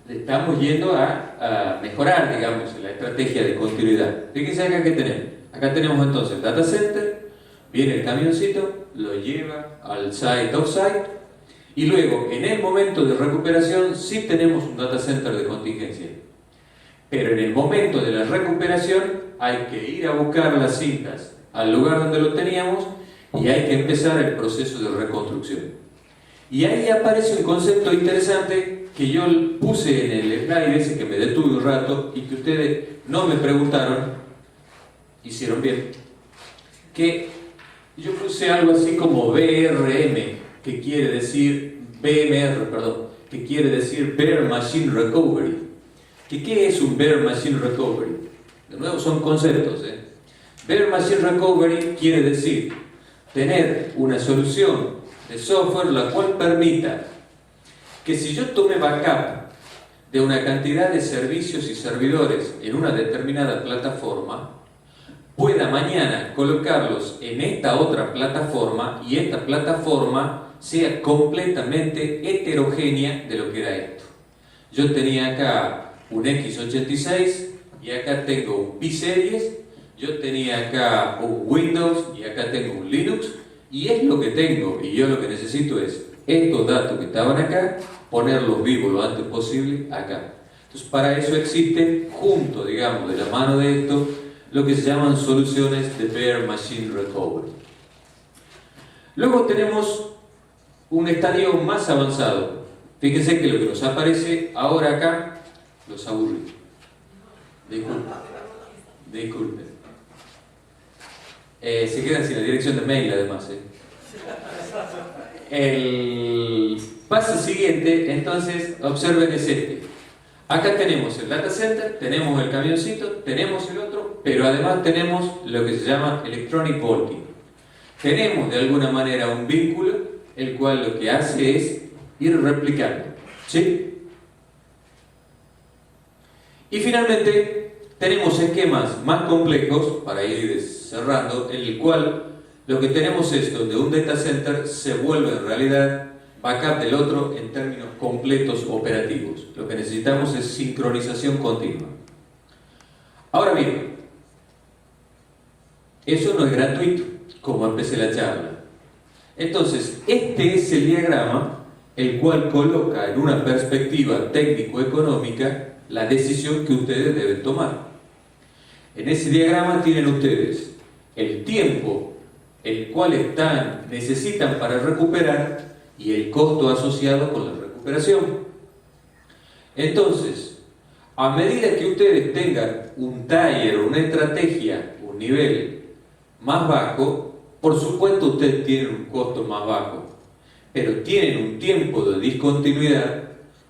estamos yendo a mejorar, digamos, la estrategia de continuidad. Fíjense acá que tenemos. Acá tenemos entonces el data center, viene el camioncito, lo lleva al site offsite, y luego, en el momento de recuperación, sí tenemos un data center de contingencia. Pero en el momento de la recuperación, hay que ir a buscar las cintas al lugar donde lo teníamos y hay que empezar el proceso de reconstrucción. Y ahí aparece un concepto interesante que yo puse en el slide ese, que me detuve un rato y que ustedes no me preguntaron, hicieron bien, que yo puse algo así como BRM, que quiere decir BMR, perdón, que quiere decir Bare Machine Recovery. ¿Qué es un Bare Machine Recovery? De nuevo son conceptos, Bare Machine Recovery quiere decir tener una solución de software la cual permita que si yo tome backup de una cantidad de servicios y servidores en una determinada plataforma, pueda mañana colocarlos en esta otra plataforma y esta plataforma sea completamente heterogénea de lo que era esto. Yo tenía acá un x86 y acá tengo un P-Series, yo tenía acá un Windows y acá tengo un Linux, y es lo que tengo, y yo lo que necesito es estos datos que estaban acá, ponerlos vivos lo antes posible acá. Entonces para eso existe, junto, digamos, de la mano de esto, lo que se llaman soluciones de Bare Machine Recovery. Luego tenemos un estadio más avanzado. Fíjense que lo que nos aparece ahora acá, los aburrí. Disculpen. Se quedan sin la dirección de mail además. El paso siguiente, entonces, observen es este. Acá tenemos el data center, tenemos el camioncito, tenemos el otro, pero además tenemos lo que se llama electronic vaulting. Tenemos de alguna manera un vínculo, el cual lo que hace es ir replicando, ¿sí? Y finalmente tenemos esquemas más complejos, para ir cerrando, en el cual lo que tenemos es donde un data center se vuelve en realidad backup del otro en términos completos operativos. Lo que necesitamos es sincronización continua. Ahora bien, eso no es gratuito, como empecé la charla. Entonces, este es el diagrama el cual coloca en una perspectiva técnico-económica la decisión que ustedes deben tomar. En ese diagrama tienen ustedes el tiempo el cual necesitan para recuperar y el costo asociado con la recuperación. Entonces, A medida que ustedes tengan un taller, una estrategia, un nivel más bajo, por supuesto ustedes tienen un costo más bajo, pero tienen un tiempo de discontinuidad,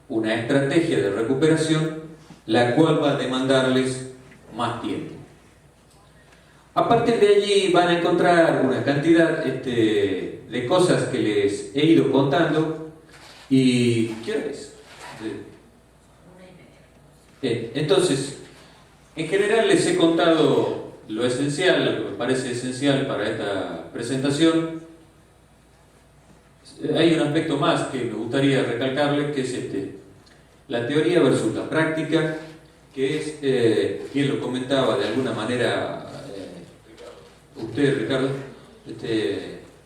una estrategia de recuperación, la cual va a demandarles más tiempo. A partir de allí van a encontrar una cantidad de cosas que les he ido contando. ¿Y qué hora es? Bien, entonces, en general les he contado lo esencial, lo que me parece esencial para esta presentación. Hay un aspecto más que me gustaría recalcarles, que es la teoría versus la práctica, que es, quien lo comentaba de alguna manera, usted, Ricardo,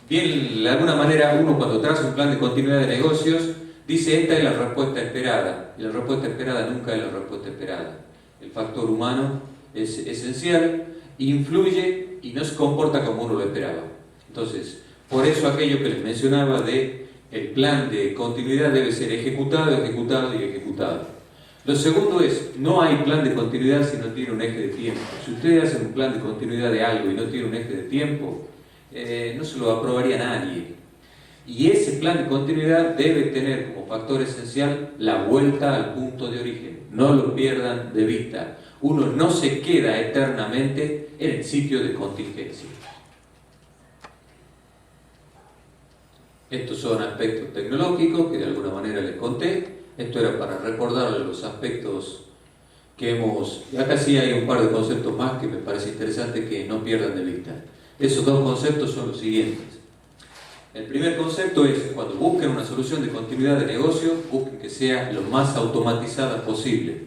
bien, de alguna manera uno cuando traza un plan de continuidad de negocios, dice esta es la respuesta esperada, y la respuesta esperada nunca es la respuesta esperada. El factor humano es esencial, influye y no se comporta como uno lo esperaba. Entonces, por eso aquello que les mencionaba de el plan de continuidad debe ser ejecutado, ejecutado y ejecutado. Lo segundo es, no hay plan de continuidad si no tiene un eje de tiempo. Si ustedes hacen un plan de continuidad de algo y no tiene un eje de tiempo, no se lo aprobaría nadie. Y ese plan de continuidad debe tener como factor esencial la vuelta al punto de origen. No lo pierdan de vista. Uno no se queda eternamente en el sitio de contingencia. Estos son aspectos tecnológicos que de alguna manera les conté. Esto era para recordarles los aspectos que hemos... Y acá sí hay un par de conceptos más que me parece interesante que no pierdan de vista. Esos dos conceptos son los siguientes. El primer concepto es, cuando busquen una solución de continuidad de negocio, busquen que sea lo más automatizada posible.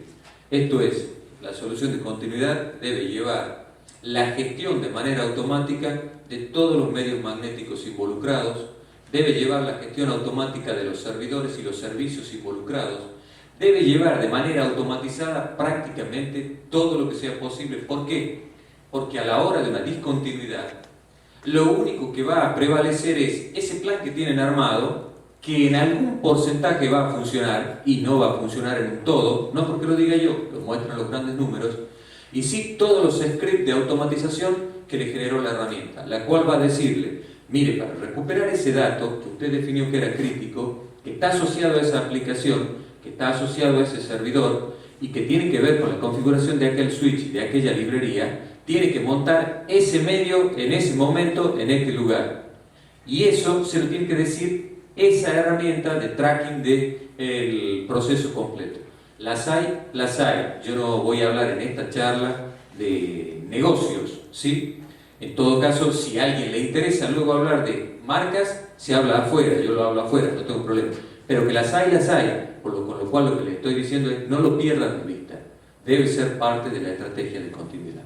Esto es, la solución de continuidad debe llevar la gestión de manera automática de todos los medios magnéticos involucrados, debe llevar la gestión automática de los servidores y los servicios involucrados, debe llevar de manera automatizada prácticamente todo lo que sea posible. ¿Por qué? Porque a la hora de una discontinuidad, lo único que va a prevalecer es ese plan que tienen armado, que en algún porcentaje va a funcionar, y no va a funcionar en un todo, no porque lo diga yo, lo muestran los grandes números, y sí todos los scripts de automatización que le generó la herramienta, la cual va a decirle, mire, para recuperar ese dato que usted definió que era crítico, que está asociado a esa aplicación, que está asociado a ese servidor, y que tiene que ver con la configuración de aquel switch y de aquella librería, tiene que montar ese medio en ese momento, en este lugar. Y eso se lo tiene que decir esa herramienta de tracking del proceso completo. Las hay, las hay. Yo no voy a hablar en esta charla de negocios, ¿sí? En todo caso, si a alguien le interesa luego hablar de marcas, se habla afuera, yo lo hablo afuera, no tengo problema. Pero que las hay, con lo cual lo que les estoy diciendo es no lo pierdan de vista. Debe ser parte de la estrategia de continuidad.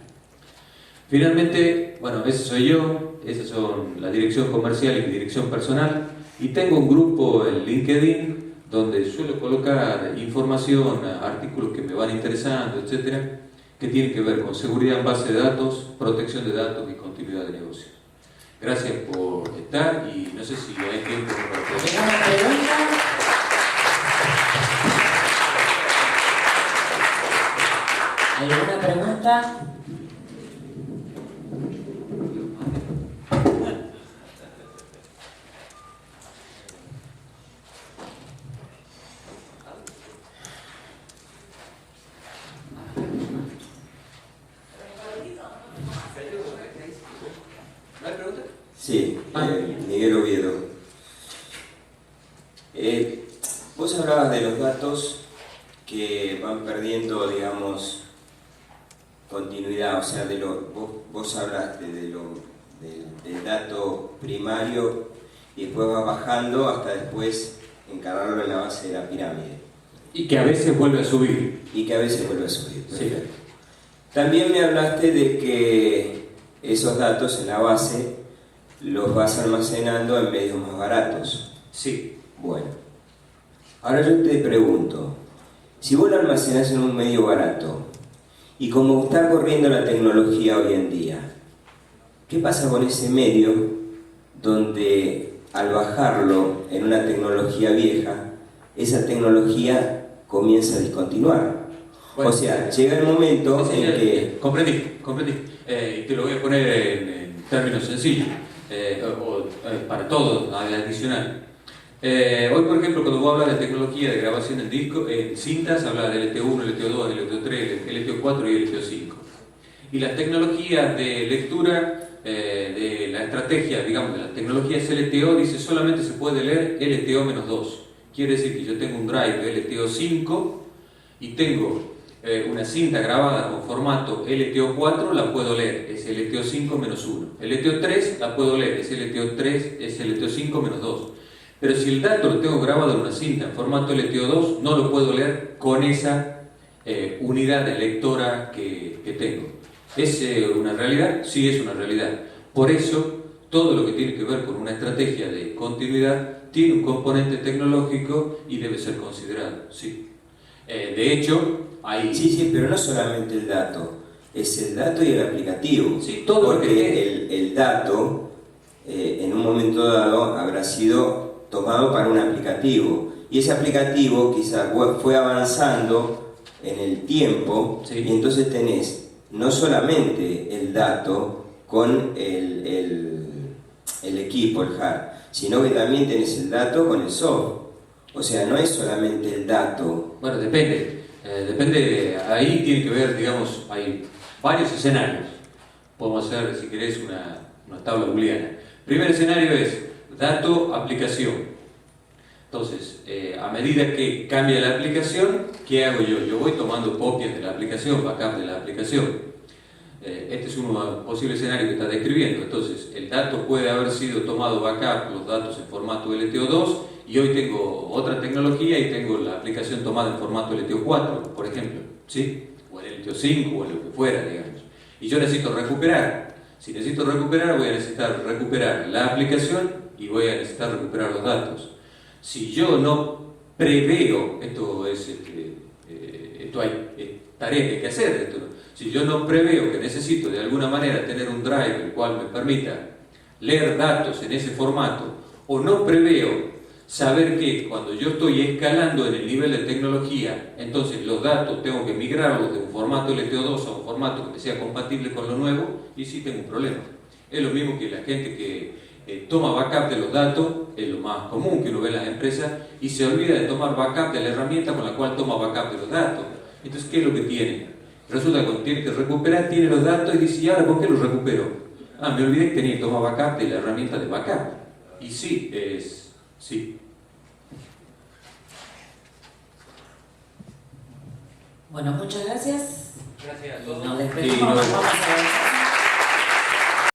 Finalmente, bueno, ese soy yo, esas son la dirección comercial y mi dirección personal, y tengo un grupo en LinkedIn donde suelo colocar información, artículos que me van interesando, etcétera, que tienen que ver con seguridad en base de datos, protección de datos y continuidad de negocio. Gracias por estar y no sé si hay tiempo para preguntas. ¿Alguna pregunta? ¿Alguna pregunta? Sí, Miguel Oviedo. Vos hablabas de los datos que van perdiendo, digamos, continuidad, o sea, vos hablaste del dato primario y después va bajando hasta después encargarlo en la base de la pirámide. Y que a veces vuelve a subir. Y que a veces vuelve a subir. Sí. También me hablaste de que esos datos en la base los vas almacenando en medios más baratos. Sí. Bueno, ahora yo te pregunto, si vos lo almacenás en un medio barato, y como está corriendo la tecnología hoy en día, ¿qué pasa con ese medio donde al bajarlo en una tecnología vieja, esa tecnología comienza a discontinuar? Bueno, o sea, llega el momento sí, en que... Comprendí. Y te lo voy a poner en términos sencillos, para todos, adicional. Hoy, por ejemplo, cuando vos hablas de tecnología de grabación en disco, en cintas, hablas de LTO1, LTO2, LTO3, LTO4 y LTO5. Y las tecnologías de lectura, de la estrategia, digamos, de las tecnologías LTO, dice solamente se puede leer LTO-2. Quiere decir que yo tengo un drive LTO5 y tengo una cinta grabada con formato LTO4, la puedo leer, es LTO5-1. LTO3 la puedo leer, es LTO3, es LTO5-2. Pero si el dato lo tengo grabado en una cinta en formato LTO2, no lo puedo leer con esa unidad de lectora que tengo. ¿Es una realidad? Sí, es una realidad. Por eso, todo lo que tiene que ver con una estrategia de continuidad tiene un componente tecnológico y debe ser considerado, sí. De hecho, hay... Sí, pero no solamente el dato, es el dato y el aplicativo. Sí, todo porque el dato, en un momento dado, habrá sido tomado para un aplicativo. Y ese aplicativo quizás fue avanzando en el tiempo, sí. Y entonces tenés no solamente el dato con el equipo, el hard, sino que también tenés el dato con el soft. O sea, no es solamente el dato. Bueno, depende. Depende, ahí tiene que ver, digamos, hay varios escenarios. Podemos hacer, si querés, una tabla booleana. Primer escenario es dato, aplicación. Entonces, a medida que cambia la aplicación, ¿qué hago yo? Yo voy tomando copias de la aplicación, backup de la aplicación. Este es uno posible escenario que está describiendo. Entonces, el dato puede haber sido tomado backup, los datos en formato LTO2, y hoy tengo otra tecnología y tengo la aplicación tomada en formato LTO4, por ejemplo, ¿sí? O en LTO5 o en lo que fuera, digamos. Y yo necesito recuperar. Si necesito recuperar, voy a necesitar recuperar la aplicación y voy a necesitar recuperar los datos. Si yo no preveo, esto hay tarea que hay que hacer, si yo no preveo que necesito de alguna manera tener un drive el cual me permita leer datos en ese formato, o no preveo saber que cuando yo estoy escalando en el nivel de tecnología, entonces los datos tengo que migrarlos de un formato LTO2 a un formato que sea compatible con lo nuevo, y sí tengo un problema. Es lo mismo que la gente que toma backup de los datos, es lo más común que uno ve en las empresas, y se olvida de tomar backup de la herramienta con la cual toma backup de los datos. Entonces, ¿qué es lo que tiene? Resulta que cuando tiene que recuperar, tiene los datos y dice, ¿y ahora por qué los recupero? Me olvidé que tenía que tomar backup de la herramienta de backup. Y sí, sí. Bueno, muchas gracias. Gracias a todos. Nos despedimos, vamos a avanzar.